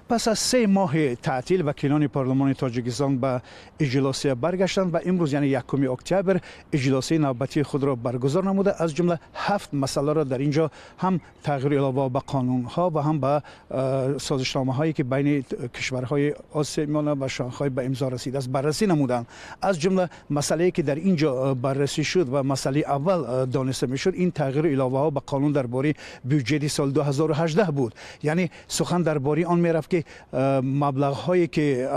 پس از 3 ماه تعطیل وکیلان پارلمان تاجیکستان به اجلاس برگشتند و امروز یعنی 1 اکتبر اجلاس نوبتی خود را برگزار نموده. از جمله 7 مسئله را در اینجا هم تغییر علاوه به قانون ها و هم به سازشنامه هایی که بین کشورهای آسیا میانه و شانگهای به امضا رسیده است بررسی نمودند. از جمله مسئله که در اینجا بررسی شد و مسئله اول دانسته میشد این تغییر علاوه ها به قانون درباره بودجه سال 2018 بود. یعنی سخن درباره آن میرفت که مبلغ هایی که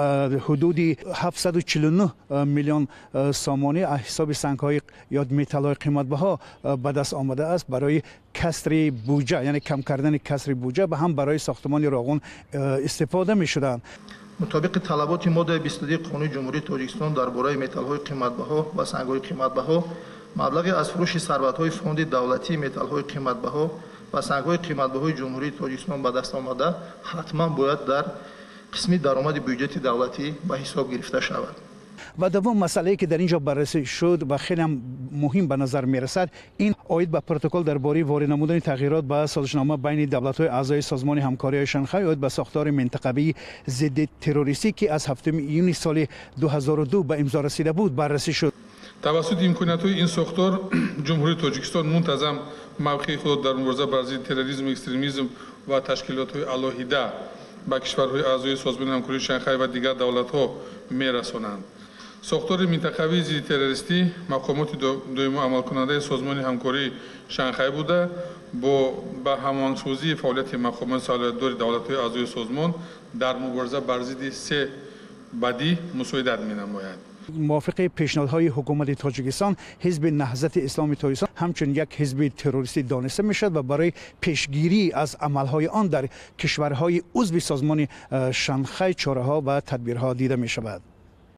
حدود 749 میلیون سامانه از حساب سنگ های یا متال های قیمت بها به دست آمده است برای کسر بودجه، یعنی کم کردن کسر بودجه و هم برای ساختمان راغون استفاده می شدند. مطابق طلبات ماده 22 قانون جمهوری تاجیکستان درباره متال های قیمت بها و سنگ های قیمت بها مبلغ از فروش ثروت های فوند دولتی متال های قیمت بها و سنگ های قیمت بهای جمهوری تاجیکستان به دست آمده حتما باید در قسمی درآمد بودجه دولتی به حساب گرفته شود. و دوم مسئله که در اینجا بررسی شد و خیلی هم مهم به نظر می رسد این عاید به پروتکل درباره وارد نمودن تغییرات به سازشنامه بین دولت‌های اعضای سازمان همکاری شانگهای عاید به ساختار منطقوی ضد تروریستی که از 7 یونیو سال 2002 به امضا رسیده بود بررسی شد. توسط امکانیت‌های این ساختار جمهوری تاجیکستان منتظم موقع خود در مبارزه بر ضد تروریسم، اکستریمیسم و تشکیلات‌های علیحده به کشورهای اعضای سازمان همکاری شانگهای و دیگر دولت‌ها می‌رسانند. ساختار منطقوی ضد تروریستی مقامات دوم عمل کننده سازمان همکاری شانگهای بوده با هماهنگسازی فعالیت مقامات سالار دولت‌های اعضای سازمان در مبارزه بر ضد 3 بدی مساعدت می‌نماید. موافق پیشنهادهای حکومت تاجیکستان حزب نهضت اسلامی تاجیکستان همچون یک حزب تروریستی دانسته میشد و برای پیشگیری از عملهای آن در کشورهای عضو سازمان شانگهای چاره‌ها و تدبیرها دیده می شود.